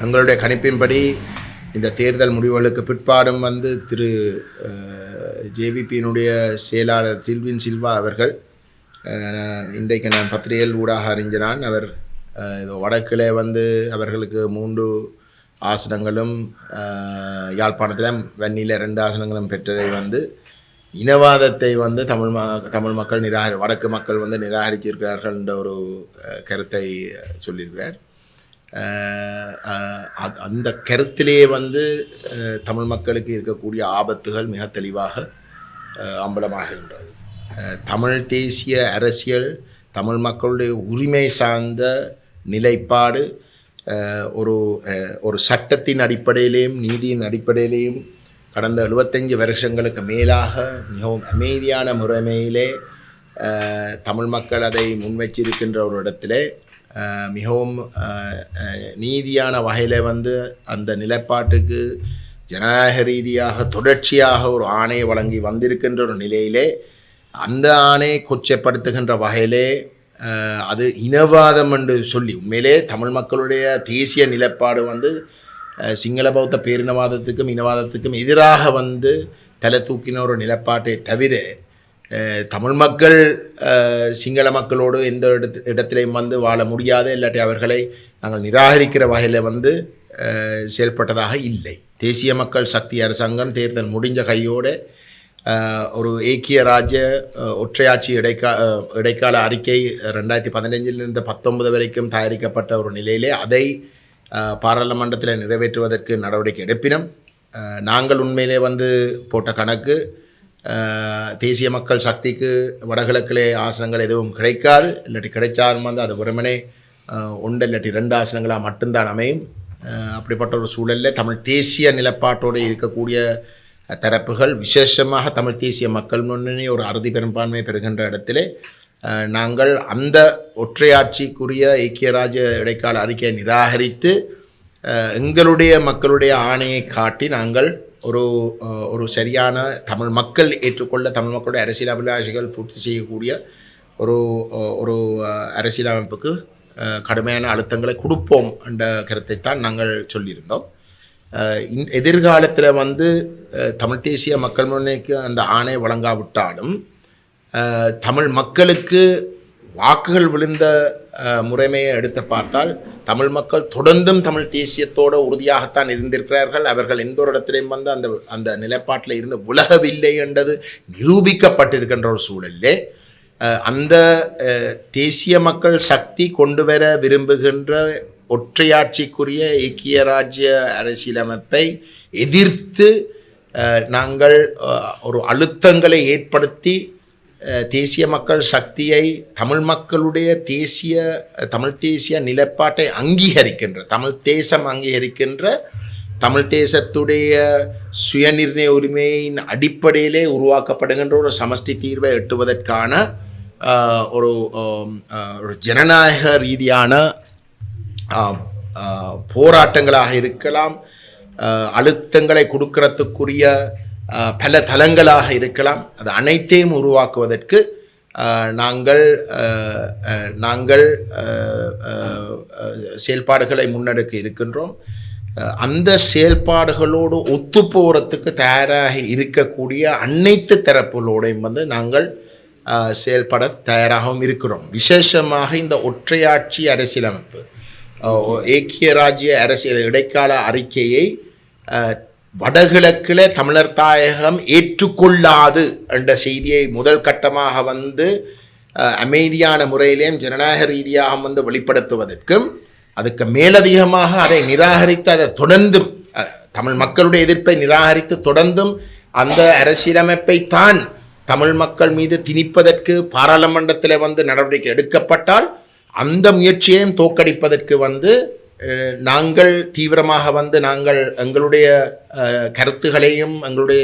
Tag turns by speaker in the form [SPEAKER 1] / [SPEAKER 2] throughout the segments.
[SPEAKER 1] எங்களுடைய கணிப்பின்படி இந்த தேர்தல் முடிவுகளுக்கு பிற்பாடும் திரு ஜேவிபியினுடைய செயலாளர் தில்வின் சில்வா அவர்கள் இன்றைக்கு நான் பத்திரிகைகள் ஊடாக அறிஞரான். அவர் வடக்கிலே அவர்களுக்கு 3 ஆசனங்களும் யாழ்ப்பாணத்தில் வன்னியில் 2 ஆசனங்களும் பெற்றதை இனவாதத்தை தமிழ் மக்கள் வடக்கு மக்கள் நிராகரித்திருக்கிறார்கள் என்ற ஒரு கருத்தை சொல்லியிருக்கிறார். அந்த கருத்திலேயே தமிழ் மக்களுக்கு இருக்கக்கூடிய ஆபத்துகள் மிக தெளிவாக அம்பலமாகின்றது. தமிழ் தேசிய அரசியல், தமிழ் மக்களுடைய உரிமை சார்ந்த நிலைப்பாடு ஒரு சட்டத்தின் அடிப்படையிலேயும் நீதியின் அடிப்படையிலேயும் கடந்த 75 வருஷங்களுக்கு மேலாக மிகவும் அமைதியான முறைமையிலே தமிழ் மக்கள் அதை முன்வச்சிருக்கின்ற ஒரு இடத்திலே மிகவும் நீதியான வகையில் அந்த நிலைப்பாட்டுக்கு ஜனநாயக ரீதியாக தொடர்ச்சியாக ஒரு ஆணையை வழங்கி வந்திருக்கின்ற ஒரு நிலையிலே அந்த ஆணையை கொச்சைப்படுத்துகின்ற வகையிலே அது இனவாதம் என்று சொல்லி உண்மையிலே தமிழ் மக்களுடைய தேசிய நிலைப்பாடு சிங்கள பௌத்த பேரினவாதத்துக்கும் இனவாதத்துக்கும் எதிராக தலை தூக்கின ஒரு நிலைப்பாட்டை தவிர தமிழ் மக்கள் சிங்கள மக்களோடு எந்த இடத்திலையும் வாழ முடியாது, இல்லாட்டி அவர்களை நாங்கள் நிராகரிக்கிற வகையில் செயல்பட்டதாக இல்லை. தேசிய மக்கள் சக்தி அரசாங்கம் தேர்தல் முடிஞ்ச கையோடு ஒரு ஏக்கிய ராஜ்ய ஒற்றையாட்சி இடைக்கால அறிக்கை 2015 19 வரைக்கும் தயாரிக்கப்பட்ட ஒரு நிலையிலே அதை பாராளுமன்றத்தில் நிறைவேற்றுவதற்கு நடவடிக்கை எடுப்பினோம். நாங்கள் உண்மையிலே போட்ட கணக்கு தேசிய மக்கள் சக்திக்கு வடகிழக்கிலே ஆசனங்கள் எதுவும் கிடைக்காது, இல்லாட்டி கிடைச்சாலும் அது வெறுமனே 1 இல்லாட்டி 2 ஆசனங்களாக மட்டும்தான் அமையும். அப்படிப்பட்ட ஒரு சூழலில் தமிழ் தேசிய நிலப்பாட்டோடு இருக்கக்கூடிய தரப்புகள், விசேஷமாக தமிழ் தேசிய மக்கள் முன்னணி ஒரு அறுதி பெரும்பான்மை பெறுகின்ற இடத்திலே நாங்கள் அந்த ஒற்றையாட்சிக்குரிய ஐக்கிய ராஜ்ய இடைக்கால அறிக்கையை நிராகரித்து எங்களுடைய மக்களுடைய ஆணையை காட்டி நாங்கள் ஒரு சரியான தமிழ் மக்கள் ஏற்றுக்கொள்ள தமிழ் மக்களுடைய அரசியல் அபிலாஷைகள் பூர்த்தி செய்யக்கூடிய ஒரு அரசியலமைப்புக்கு கடுமையான அழுத்தங்களை கொடுப்போம் என்ற கருத்தைத்தான் நாங்கள் சொல்லியிருந்தோம். எதிர்காலத்தில் தமிழ் தேசிய மக்கள் முன்னணிக்கு அந்த ஆணை வழங்காவிட்டாலும் தமிழ் மக்களுக்கு வாக்குகள் விழுந்த முறைமையை எடுத்து பார்த்தால் தமிழ் மக்கள் தொடர்ந்தும் தமிழ் தேசியத்தோடு உறுதியாகத்தான் இருந்திருக்கிறார்கள். அவர்கள் எந்த ஒரு இடத்திலையும் அந்த நிலைப்பாட்டில் இருந்து விலகவில்லை என்றது நிரூபிக்கப்பட்டிருக்கின்ற ஒரு சூழலிலே அந்த தேசிய மக்கள் சக்தி கொண்டு வர விரும்புகின்ற ஒற்றையாட்சிக்குரிய ஐக்கிய ராஜ்ய அரசியலமைப்பை எதிர்த்து நாங்கள் ஒரு அழுத்தங்களை ஏற்படுத்தி தேசிய மக்கள் சக்தியை தமிழ் மக்களுடைய தமிழ் தேசிய நிலைப்பாட்டை அங்கீகரிக்கின்ற தமிழ் தேசம் அங்கீகரிக்கின்ற தமிழ் தேசத்துடைய சுயநிர்ணய உரிமையின் அடிப்படையிலே உருவாக்கப்படுகின்ற ஒரு சமஷ்டி தீர்வை எட்டுவதற்கான ஒரு ஜனநாயக ரீதியான போராட்டங்களாக இருக்கலாம், அழுத்தங்களை கொடுக்கறதுக்குரிய பல தளங்களாக இருக்கலாம். அது அனைத்தையும் உருவாக்குவதற்கு நாங்கள் செயல்பாடுகளை முன்னெடுக்க இருக்கின்றோம். அந்த செயல்பாடுகளோடு ஒத்துப்போகிறதுக்கு தயாராக இருக்கக்கூடிய அனைத்து தரப்புகளோடையும் நாங்கள் செயல்பட தயாராகவும் இருக்கிறோம். விசேஷமாக இந்த ஒற்றையாட்சி அரசியலமைப்பு ஏக்கிய ராஜ்ய அரசியல் இடைக்கால அறிக்கையை வடகிழக்கில் தமிழர் தாயகம் ஏற்றுக்கொள்ளாது என்ற செய்தியை முதல் கட்டமாக அமைதியான முறையிலேயும் ஜனநாயக ரீதியாக வெளிப்படுத்துவதற்கும் அதுக்கு மேலதிகமாக அதை நிராகரித்து அதை தொடர்ந்தும் தமிழ் மக்களுடைய எதிர்ப்பை நிராகரித்து தொடர்ந்தும் அந்த அரசியலமைப்பை தான் தமிழ் மக்கள் மீது திணிப்பதற்கு பாராளுமன்றத்தில் நடவடிக்கை எடுக்கப்பட்டால் அந்த முயற்சியையும் தோற்கடிப்பதற்கு நாங்கள் தீவிரமாக நாங்கள் எங்களுடைய கருத்துகளையும் எங்களுடைய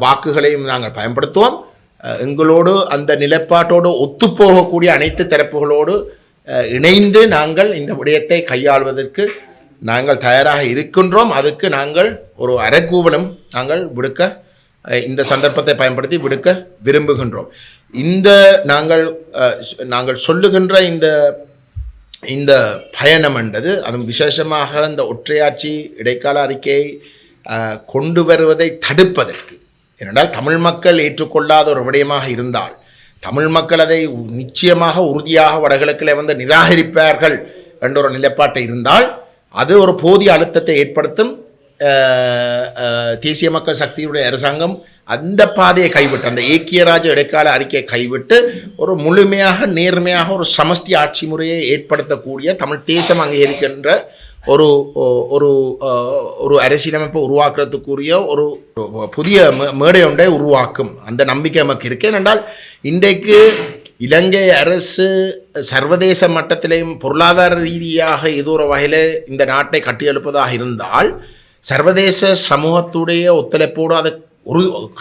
[SPEAKER 1] வாக்குகளையும் நாங்கள் பயன்படுத்துவோம். எங்களோடு அந்த நிலைப்பாட்டோடு ஒத்துப்போகக்கூடிய அனைத்து தரப்புகளோடு இணைந்து நாங்கள் இந்த விடயத்தை கையாள்வதற்கு நாங்கள் தயாராக இருக்கின்றோம். அதுக்கு நாங்கள் ஒரு அரைக்கூவலும் நாங்கள் விடுக்க இந்த சந்தர்ப்பத்தை பயன்படுத்தி விடுக்க விரும்புகின்றோம். இந்த நாங்கள் சொல்லுகின்ற இந்த பயணம் என்றது அதுவும் விசேஷமாக இந்த ஒற்றையாட்சி இடைக்கால அறிக்கையை கொண்டு வருவதை தடுப்பதற்கு, ஏனென்றால் தமிழ் மக்கள் ஏற்றுக்கொள்ளாத ஒரு விடயமாக இருந்தால் தமிழ் மக்கள் அதை நிச்சயமாக உறுதியாக வடகிழக்கில் வந்து நிராகரிப்பார்கள் என்ற ஒரு நிலைப்பாட்டை இருந்தால் அது ஒரு போதிய அழுத்தத்தை ஏற்படுத்தும். தேசிய மக்கள் சக்தியுடைய அரசாங்கம் அந்த பாதையை கைவிட்டு, அந்த ஏக்கியராஜ இடைக்கால அறிக்கையை கைவிட்டு ஒரு முழுமையாக நேர்மையாக ஒரு சமஷ்டி ஆட்சி முறையை ஏற்படுத்தக்கூடிய தமிழ் தேசம் அங்கீகரிக்கின்ற ஒரு ஒரு ஒரு அரசியலமைப்பை உருவாக்குறதுக்குரிய ஒரு புதிய மேடை ஒன்றை உருவாக்கும் அந்த நம்பிக்கை நமக்கு இருக்கு. ஏனென்றால் இன்றைக்கு இலங்கை அரசு சர்வதேச மட்டத்திலேயும் பொருளாதார ரீதியாக ஏதோ ஒரு வகையில் இந்த நாட்டை கட்டியெழுப்பதாக இருந்தால் சர்வதேச சமூகத்துடைய ஒத்துழைப்போடு அதை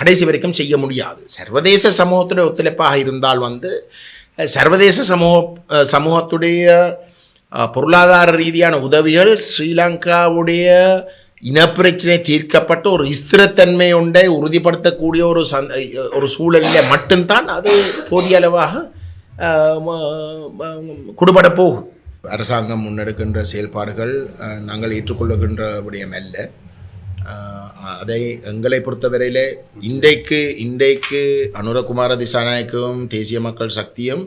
[SPEAKER 1] கடைசி வரைக்கும் செய்ய முடியாது. சர்வதேச சமூகத்துடைய ஒத்துழைப்பாக இருந்தால் வந்து சர்வதேச சமூகத்துடைய பொருளாதார ரீதியான உதவிகள் ஸ்ரீலங்காவுடைய இனப்பிரச்சனை தீர்க்கப்பட்ட ஒரு ஸ்திரத்தன்மை ஒன்றை உறுதிப்படுத்தக்கூடிய ஒரு சூழலில் மட்டும்தான் அது போதிய அளவாக கொடுபட போகுது. அரசாங்கம் முன்னெடுக்கின்ற செயல்பாடுகள் நாங்கள் ஏற்றுக்கொள்ளுகின்ற விடயம் அல்ல. அதை எங்களை பொறுத்தவரையில் இன்றைக்கு அனுரகுமார திசாநாயக்கும் தேசிய மக்கள் சக்தியும்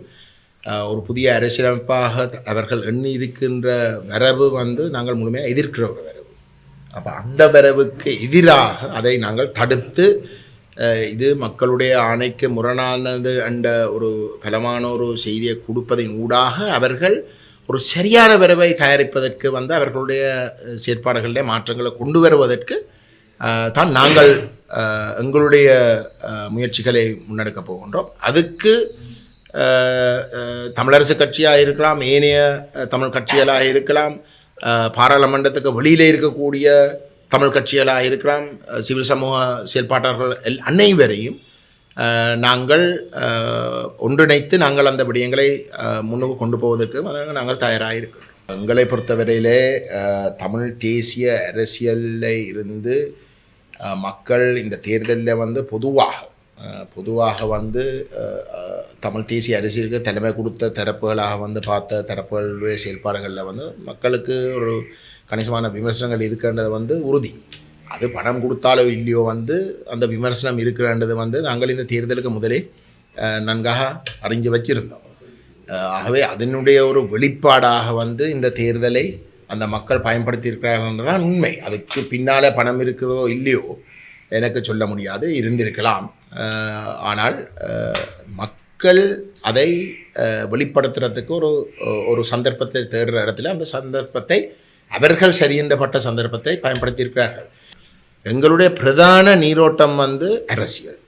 [SPEAKER 1] ஒரு புதிய அரசியலமைப்பாக அவர்கள் எண்ணி இருக்கின்ற வரவு வந்து நாங்கள் முழுமையாக எதிர்க்கிற ஒரு வரவு. அப்போ அந்த வரவுக்கு எதிராக அதை நாங்கள் தடுத்து இது மக்களுடைய ஆணைக்கு முரணானது என்ற ஒரு பலமான ஒரு செய்தியை கொடுப்பதின் ஊடாக அவர்கள் ஒரு சரியான வரவை தயாரிப்பதற்கு வந்து அவர்களுடைய செயற்பாடுகளிலே மாற்றங்களை கொண்டு வருவதற்கு தான் நாங்கள் எங்களுடைய முயற்சிகளை முன்னெடுக்கப் போகின்றோம். அதுக்கு தமிழரசு கட்சியாக இருக்கலாம், ஏனைய தமிழ் கட்சிகளாக இருக்கலாம், பாராளுமன்றத்துக்கு வெளியில் இருக்கக்கூடிய தமிழ் கட்சிகளாக இருக்கலாம், சிவில் சமூக செயல்பாட்டாளர்கள் அனைவரையும் நாங்கள் ஒன்றிணைத்து நாங்கள் அந்த விடயங்களை முன்னுக்கு கொண்டு போவதற்கு நாங்கள் தயாராக இருக்கிறோம். எங்களை பொறுத்தவரையிலே தமிழ் தேசிய அரசியலில் இருந்து மக்கள் இந்த தேர்தலில் வந்து பொதுவாக வந்து தமிழ் தேசிய அரசியலுக்கு தலைமை கொடுத்த தரப்புகளாக வந்து பார்த்த தரப்புகளுடைய செயல்பாடுகளில் வந்து மக்களுக்கு ஒரு கணிசமான விமர்சனங்கள் இருக்கின்றது வந்து உறுதி. அது பணம் கொடுத்தாலோ இல்லையோ வந்து அந்த விமர்சனம் இருக்கிறன்றது வந்து நாங்கள் இந்த தேர்தலுக்கு முதலே நன்காக அறிஞ்சு வச்சிருந்தோம். ஆகவே அதனுடைய ஒரு வெளிப்பாடாக வந்து இந்த தேர்தலை அந்த மக்கள் பயன்படுத்தி இருக்கிறார்கள்ன்றதான் உண்மை. அதுக்கு பின்னால் பணம் இருக்கிறதோ இல்லையோ எனக்கு சொல்ல முடியாது, இருந்திருக்கலாம். ஆனால் மக்கள் அதை வெளிப்படுத்துறதுக்கு ஒரு சந்தர்ப்பத்தை தேடுற இடத்துல அந்த சந்தர்ப்பத்தை அவர்கள் சரியென்றப்பட்ட சந்தர்ப்பத்தை பயன்படுத்தியிருக்கிறார்கள். எங்களுடைய பிரதான நீரோட்டம் வந்து அரசியல்.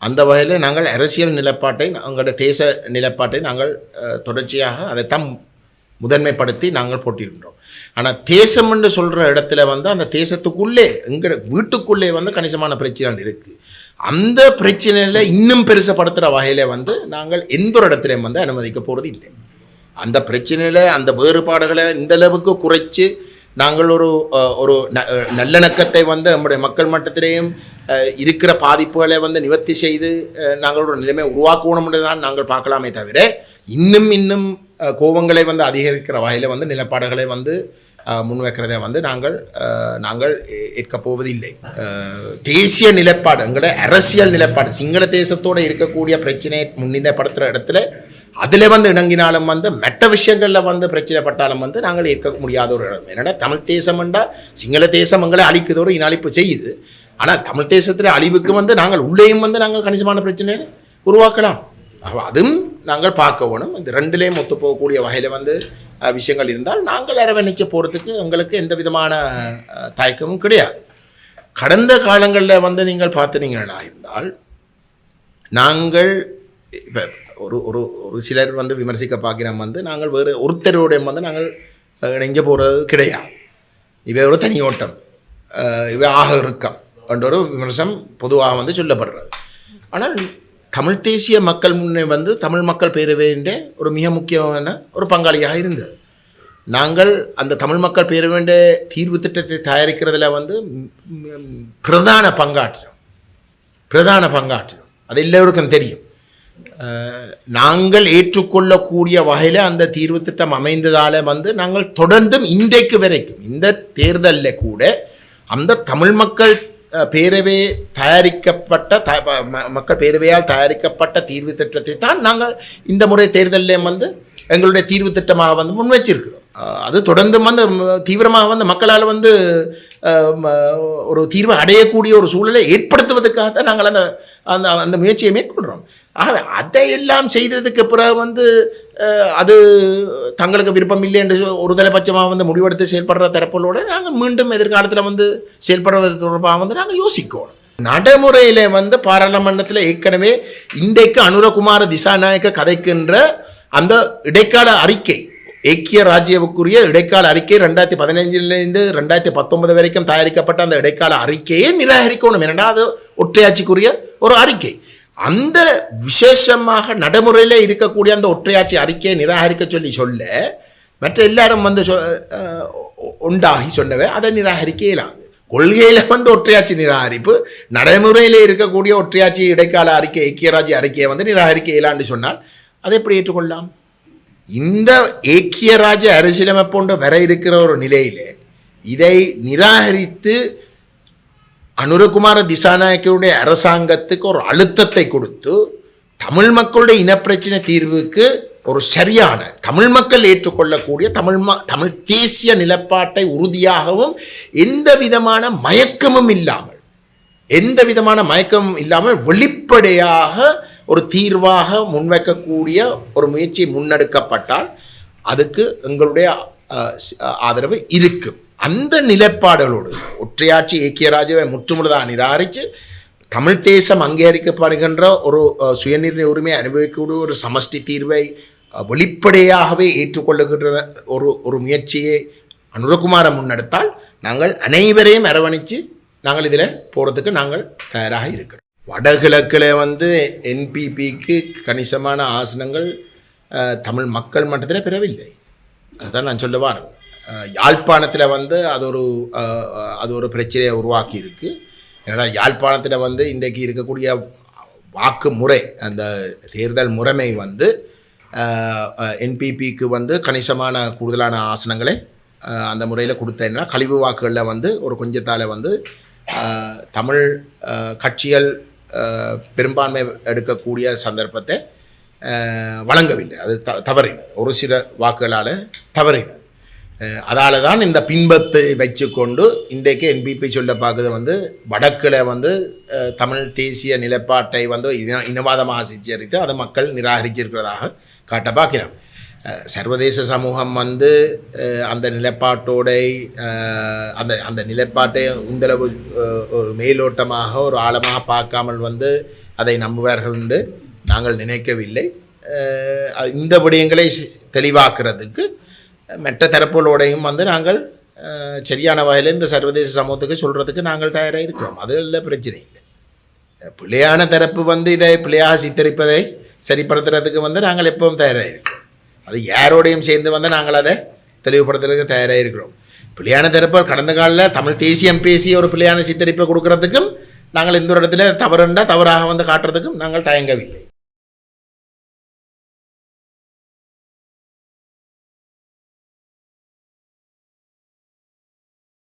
[SPEAKER 1] அந்த வகையில் நாங்கள் அரசியல் நிலைப்பாட்டை, எங்களுடைய தேச நிலைப்பாட்டை நாங்கள் தொடர்ச்சியாக அதைத்தான் முதன்மைப்படுத்தி நாங்கள் போட்டியிருக்கிறோம். ஆனால் தேசம் என்று சொல்கிற இடத்துல வந்து அந்த தேசத்துக்குள்ளே எங்கள் வீட்டுக்குள்ளே வந்து கணிசமான பிரச்சனைகள் இருக்குது. அந்த பிரச்சனையில் இன்னும் பெருசப்படுத்துகிற வகையில் வந்து நாங்கள் எந்த ஒரு இடத்துலையும் வந்து அனுமதிக்க போகிறது இல்லை. அந்த பிரச்சனையில் அந்த வேறுபாடுகளை இந்த அளவுக்கு குறைச்சி நாங்கள் ஒரு நல்லிணக்கத்தை வந்து நம்முடைய மக்கள் மட்டத்திலேயும் இருக்கிற பாதிப்புகளை வந்து நிவர்த்தி செய்து நாங்கள் ஒரு நிலைமை உருவாக்கணும்னு தான் நாங்கள் பார்க்கலாமே தவிர இன்னும் கோபங்களை வந்து அதிகரிக்கிற வகையில் வந்து நிலப்பாடுகளை வந்து முன்வைக்கிறதை வந்து நாங்கள் ஏற்கப் போவதில்லை. தேசிய நிலைப்பாடு, எங்களோட அரசியல் நிலைப்பாடு, சிங்கள தேசத்தோடு இருக்கக்கூடிய பிரச்சனையை முன்னிலைப்படுத்துகிற இடத்துல அதில் வந்து இணங்கினாலும் வந்து மற்ற விஷயங்களில் வந்து பிரச்சனைப்பட்டாலும் வந்து நாங்கள் ஏற்க முடியாத ஒரு இடம். என்னென்னா தமிழ் தேசம் என்றால் சிங்கள தேசம் எங்களை அழிக்குது, ஒரு இனஅழிப்பு செய்யுது. ஆனால் தமிழ் தேசத்தில் அழிவுக்கு வந்து நாங்கள் உள்ளேயும் வந்து நாங்கள் கணிசமான பிரச்சனைகளை உருவாக்கலாம். அதுவும் நாங்கள் பார்க்க வேணும். இந்த ரெண்டுலேயும் ஒத்து போகக்கூடிய வகையில் வந்து விஷயங்கள் இருந்தால் நாங்கள் அரவணைக்க போகிறதுக்கு எங்களுக்கு எந்த விதமான தயக்கமும் கிடையாது. கடந்த காலங்களில் வந்து நீங்கள் பார்த்துனீங்களா இருந்தால் நாங்கள் இப்போ ஒரு சிலர் வந்து விமர்சிக்க பார்க்கிறோம் வந்து நாங்கள் வேறு ஒருத்தருடைய வந்து நாங்கள் இணைஞ்ச போகிறது கிடையாது. இவை ஒரு தனி ஓட்டம், இவை ஆக இருக்கம் என்ற ஒரு விமர்சனம் பொதுவாக வந்து சொல்லப்படுறது. ஆனால் தமிழ் தேசிய மக்கள் முன்னே வந்து தமிழ் மக்கள் பேரவையின் ஒரு மிக முக்கியமான ஒரு பங்காளியாக இருந்தது. நாங்கள் அந்த தமிழ் மக்கள் பேரவையின் தீர்வு திட்டத்தை தயாரிக்கிறதுல வந்து பிரதான பங்காற்றுறோம். அது எல்லோருக்கும் தெரியும். நாங்கள் ஏற்றுக்கொள்ளக்கூடிய வகையில் அந்த தீர்வு திட்டம் அமைந்ததால் வந்து நாங்கள் தொடர்ந்தும் இன்றைக்கு வரைக்கும் இந்த தேர்தலில் கூட அந்த தமிழ் மக்கள் பேரவை மக்கள் பேரவையால் தயாரிக்கப்பட்ட தீர்வு திட்டத்தை தான் நாங்கள் இந்த முறை தேர்தலில் வந்து எங்களுடைய தீர்வு திட்டமாக வந்து முன் வச்சிருக்கிறோம். அது தொடர்ந்து வந்து தீவிரமாக வந்து மக்களால் வந்து ஒரு தீர்வு அடையக்கூடிய ஒரு சூழலை ஏற்படுத்துவதற்காக தான் நாங்கள் அந்த அந்த அந்த முயற்சியை மேற்கொள்கிறோம். ஆகவே அதையெல்லாம் செய்ததுக்கு பிறகு வந்து அது தங்களுக்கு விருப்பம் இல்லை என்று ஒரு தலைபட்சமாக வந்து முடிவெடுத்து செயல்படுற தரப்புகளோடு நாங்கள் மீண்டும் எதிர்காலத்தில் வந்து செயல்படுவது தொடர்பாக வந்து நாங்கள் யோசிக்கணும். நடைமுறையில் வந்து பாராளுமன்றத்தில் ஏற்கனவே இன்றைக்கு அனுரகுமார திசாநாயக்க கதைக்கின்ற அந்த இடைக்கால அறிக்கை, ஐக்கிய ராஜ்யவுக்குரிய இடைக்கால அறிக்கை 2015 2019 வரைக்கும் தயாரிக்கப்பட்ட அந்த இடைக்கால அறிக்கையை நிராகரிக்கணும். ஏனென்றால் அது ஒற்றையாட்சிக்குரிய ஒரு அறிக்கை. அந்த விசேஷமாக நடைமுறையில் இருக்கக்கூடிய அந்த ஒற்றையாட்சி அறிக்கையை நிராகரிக்க சொல்ல மற்ற எல்லாரும் வந்து உண்டாகி சொன்னவை அதை நிராகரிக்க இயலாது. கொள்கையில் வந்து ஒற்றையாட்சி நிராகரிப்பு, நடைமுறையில் இருக்கக்கூடிய ஒற்றையாட்சி இடைக்கால அறிக்கை ஐக்கிய ராஜ்ய அறிக்கையை வந்து நிராகரிக்க இயலான்னு சொன்னால் அதை எப்படி ஏற்றுக்கொள்ளலாம்? இந்த ஏக்கிய ராஜ்ய அரசியலமைப்போன்ற வர இருக்கிற ஒரு நிலையில் இதை நிராகரித்து அனுரகுமார திசாநாயக்கருடைய அரசாங்கத்துக்கு ஒரு அழுத்தத்தை கொடுத்து தமிழ் மக்களுடைய இனப்பிரச்சனை தீர்வுக்கு ஒரு சரியான தமிழ் மக்கள் ஏற்றுக்கொள்ளக்கூடிய தமிழ் தேசிய நிலப்பாட்டை உறுதியாகவும் எந்த விதமான மயக்கமும் இல்லாமல் வெளிப்படையாக ஒரு தீர்வாக முன்வைக்கக்கூடிய ஒரு முயற்சி முன்னெடுக்கப்பட்டால் அதுக்கு எங்களுடைய ஆதரவு இருக்கும். அந்த நிலைப்பாடுகளோடு ஒற்றையாட்சி ஐக்கிய ராஜ்யவை முற்றுமுழுதாக நிராகரித்து தமிழ் தேசம் அங்கீகரிக்கப்படுகின்ற ஒரு சுயநிர்ணய உரிமையை அனுபவிக்கக்கூடிய ஒரு சமஷ்டி தீர்வை வெளிப்படையாகவே ஏற்றுக்கொள்ளுகின்ற ஒரு முயற்சியை அனுரகுமார முன்னெடுத்தால் நாங்கள் அனைவரையும் அரவணைச்சு நாங்கள் இதில் போகிறதுக்கு நாங்கள் தயாராக இருக்கிறோம். வடகிழக்கில் வந்து என்பிபிக்கு கணிசமான ஆசனங்கள் தமிழ் மக்கள் மட்டத்தில் பெறவில்லை. அதுதான் நான் சொல்ல வரேன். யாழ்ப்பாணத்தில் வந்து அது ஒரு பிரச்சனையை உருவாக்கி இருக்கு. ஏன்னா யாழ்ப்பாணத்தில் வந்து இன்றைக்கு இருக்கக்கூடிய வாக்கு முறை, அந்த தேர்தல் முறைமை வந்து என்பிபிக்கு வந்து கணிசமான கூடுதலான ஆசனங்களை அந்த முறையில் கொடுத்தேன்னா கழிவு வாக்குகளில் வந்து ஒரு கொஞ்சத்தால் வந்து தமிழ் கட்சிகள் பெரும்பான்மை எடுக்கக்கூடிய சந்தர்ப்பத்தை வழங்கவில்லை. அது தவறினது, ஒரு சில வாக்குகளால் தவறினது. அதால் தான் இந்த பின்பத்தை வச்சு கொண்டு இன்றைக்கு என்பிபி சொல்ல பார்க்குறது வந்து வடக்கில் வந்து தமிழ் தேசிய நிலைப்பாட்டை வந்து இனவாதமாக சித்தரித்து அதை மக்கள் நிராகரிச்சிருக்கிறதாக காட்ட பார்க்கிறான். சர்வதேச சமூகம் வந்து அந்த நிலைப்பாட்டோட அந்த நிலைப்பாட்டை இந்தளவு ஒரு மேலோட்டமாக ஒரு ஆழமாக பார்க்காமல் வந்து அதை நம்புவார்கள் என்று நாங்கள் நினைக்கவில்லை. இந்த விடயங்களை தெளிவாக்குறதுக்கு மற்ற தரப்புகளோடையும் வந்து நாங்கள் சரியான வகையில் இந்த சர்வதேச சமூகத்துக்கு சொல்கிறதுக்கு நாங்கள் தயாராக இருக்கிறோம். அது இல்லை, பிரச்சனை இல்லை. பிள்ளையான தரப்பு வந்து இதை பிள்ளையாக சித்தரிப்பதை சரிப்படுத்துறதுக்கு வந்து நாங்கள் எப்பவும் தயாராக இருக்கிறோம். அது யாரோடையும் சேர்ந்து வந்து நாங்கள் அதை தெளிவுபடுத்துறதுக்கு தயாராக இருக்கிறோம். பிள்ளையான தரப்பு கடந்த காலில் தமிழ் தேசியம் பேசி ஒரு பிள்ளையான சித்தரிப்பை கொடுக்கறதுக்கும் நாங்கள் இந்த ஒரு இடத்துல தவறுண்டா தவறாக வந்து காட்டுறதுக்கும் நாங்கள் தயங்கவில்லை.